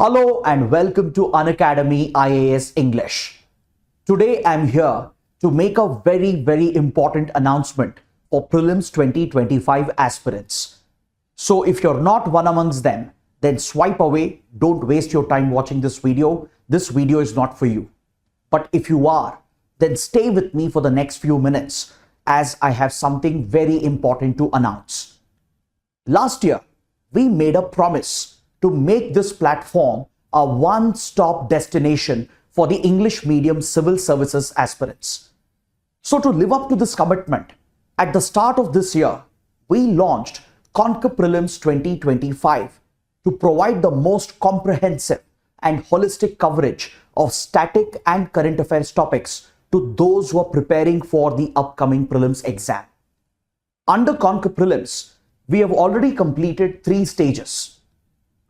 Hello and welcome to Unacademy IAS English. Today I'm here to make a very important announcement for Prelims 2025 aspirants. So if you're not one amongst them, then swipe away. Don't waste your time watching this video. This video is not for you. But if you are, then stay with me for the next few minutes as I have something very important to announce. Last year, we made a promise to make this platform a one-stop destination for the English medium civil services aspirants. So to live up to this commitment, at the start of this year, we launched Conquer Prelims 2025 to provide the most comprehensive and holistic coverage of static and current affairs topics to those who are preparing for the upcoming prelims exam. Under Conquer Prelims, we have already completed 3 stages.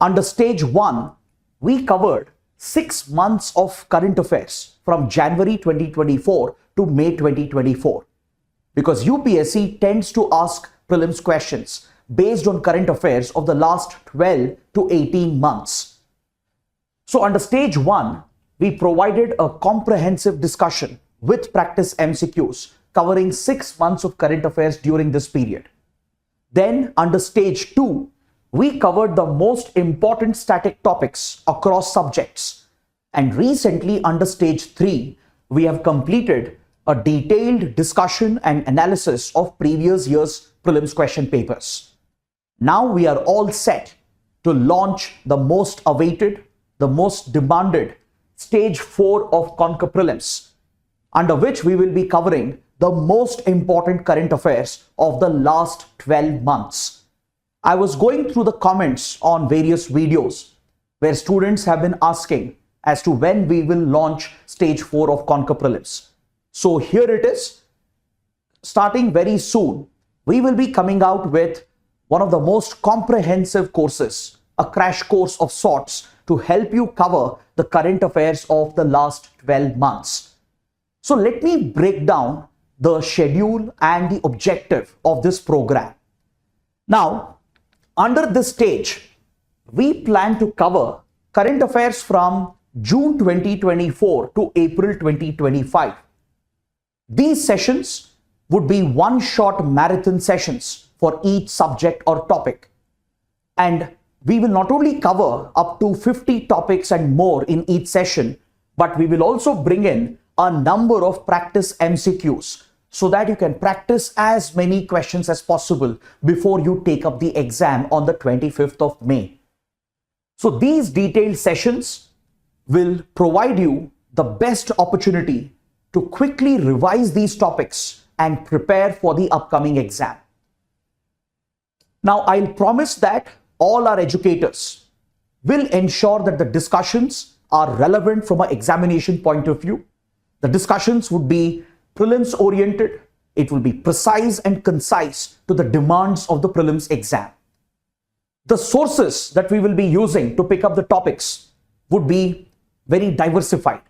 Under stage 1, we covered 6 months of current affairs from January 2024 to May 2024 because UPSC tends to ask prelims questions based on current affairs of the last 12 to 18 months. So under stage 1, we provided a comprehensive discussion with practice MCQs covering 6 months of current affairs during this period. Then under stage 2, we covered the most important static topics across subjects. And recently under stage 3, we have completed a detailed discussion and analysis of previous year's prelims question papers. Now we are all set to launch the most awaited, the most demanded stage 4 of Conquer Prelims, under which we will be covering the most important current affairs of the last 12 months. I was going through the comments on various videos where students have been asking as to when we will launch stage 4 of Conquer Prelims. So here it is. Starting very soon, we will be coming out with one of the most comprehensive courses, a crash course of sorts to help you cover the current affairs of the last 12 months. So let me break down the schedule and the objective of this program. Now, under this stage, we plan to cover current affairs from June 2024 to April 2025. These sessions would be one-shot marathon sessions for each subject or topic. And we will not only cover up to 50 topics and more in each session, but we will also bring in a number of practice MCQs so that you can practice as many questions as possible before you take up the exam on the 25th of May. So these detailed sessions will provide you the best opportunity to quickly revise these topics and prepare for the upcoming exam. Now, I'll promise that all our educators will ensure that the discussions are relevant from an examination point of view. The discussions would be prelims oriented. It will be precise and concise to the demands of the prelims exam. The sources that we will be using to pick up the topics would be very diversified.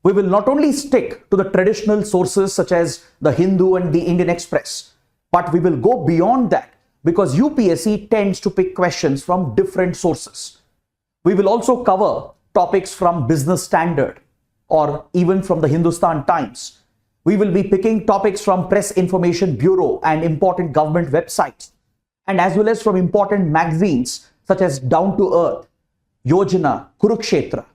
We will not only stick to the traditional sources such as the Hindu and the Indian Express, but we will go beyond that because UPSC tends to pick questions from different sources. We will also cover topics from Business Standard or even from the Hindustan Times. We will be picking topics from Press Information Bureau and important government websites, and as well as from important magazines such as Down to Earth, Yojana, Kurukshetra.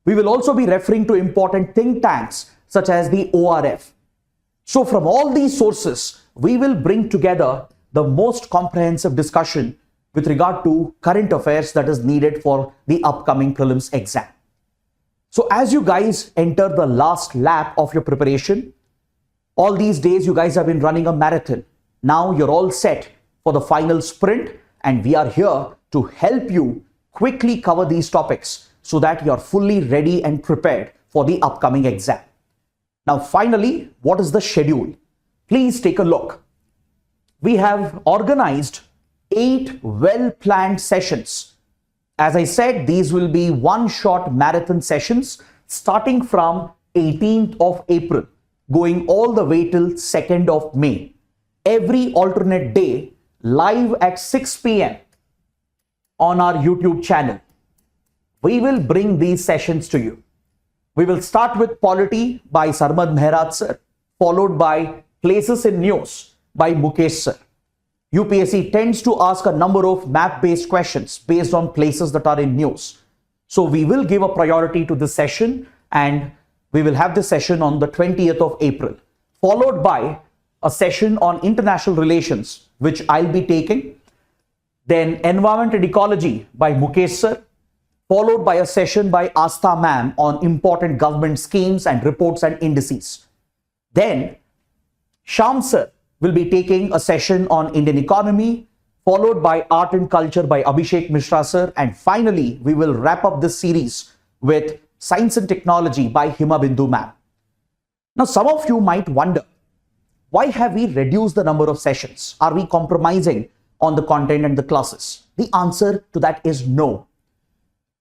We will also be referring to important think tanks such as the ORF. So from all these sources, we will bring together the most comprehensive discussion with regard to current affairs that is needed for the upcoming prelims exam. So as you guys enter the last lap of your preparation, all these days you guys have been running a marathon. Now you're all set for the final sprint, and we are here to help you quickly cover these topics so that you're fully ready and prepared for the upcoming exam. Now finally, what is the schedule? Please take a look. We have organized 8 well-planned sessions. As I said, these will be one-shot marathon sessions starting from 18th of April, going all the way till 2nd of May. Every alternate day, live at 6 p.m. on our YouTube channel. we will bring these sessions to you. We will start with Polity by Sarmad Mehraj sir, followed by Places in News by Mukesh sir. UPSC tends to ask a number of map-based questions based on places that are in news. So we will give a priority to this session, and we will have this session on the 20th of April, followed by a session on international relations, which I'll be taking. Then Environment and Ecology by Mukesh sir, followed by a session by Asta ma'am on important government schemes and reports and indices. Then Sham sir will be taking a session on Indian economy, followed by Art and Culture by Abhishek Mishra sir, and finally we will wrap up this series with Science and Technology by Hima Bindu ma'am. Now some of you might wonder, why have we reduced the number of sessions? Are we compromising on the content and the classes? The answer to that is no.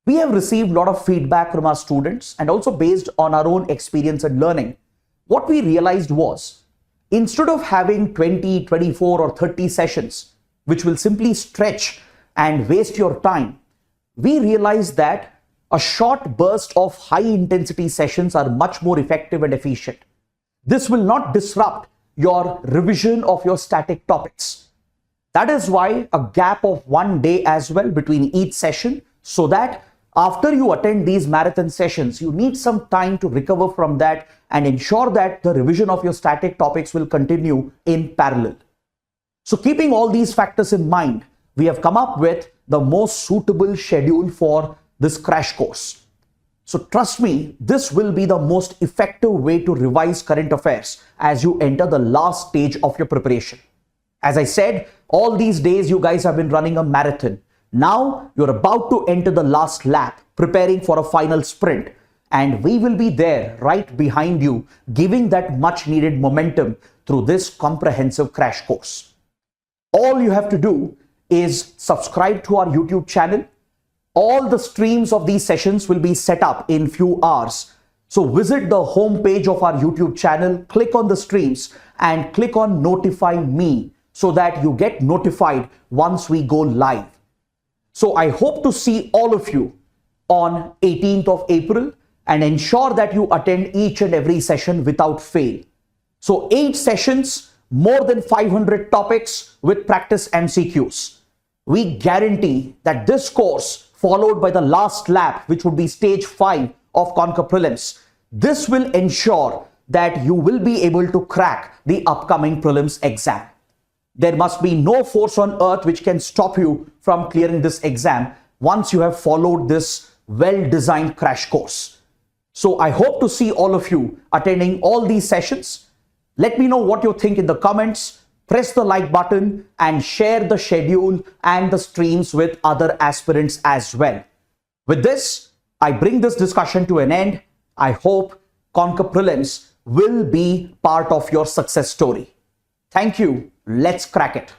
We have received a lot of feedback from our students, and also based on our own experience and learning, what we realized was, instead of having 20, 24 or 30 sessions, which will simply stretch and waste your time, we realized that a short burst of high intensity sessions are much more effective and efficient. This will not disrupt your revision of your static topics. That is why a gap of 1 day as well between each session, so that after you attend these marathon sessions, you need some time to recover from that and ensure that the revision of your static topics will continue in parallel. So keeping all these factors in mind, we have come up with the most suitable schedule for this crash course. So trust me, this will be the most effective way to revise current affairs as you enter the last stage of your preparation. As I said, all these days you guys have been running a marathon. Now you're about to enter the last lap, preparing for a final sprint, and we will be there right behind you, giving that much needed momentum through this comprehensive crash course. All you have to do is subscribe to our YouTube channel. All the streams of these sessions will be set up in few hours. So visit the home page of our YouTube channel, click on the streams and click on notify me so that you get notified once we go live. So I hope to see all of you on 18th of April, and ensure that you attend each and every session without fail. So 8 sessions, more than 500 topics with practice MCQs. We guarantee that this course, followed by the last lap, which would be stage 5 of Conquer Prelims, this will ensure that you will be able to crack the upcoming prelims exam. There must be no force on earth which can stop you from clearing this exam once you have followed this well-designed crash course. So I hope to see all of you attending all these sessions. Let me know what you think in the comments. Press the like button and share the schedule and the streams with other aspirants as well. With this, I bring this discussion to an end. I hope Conquer Prelims will be part of your success story. Thank you. Let's crack it.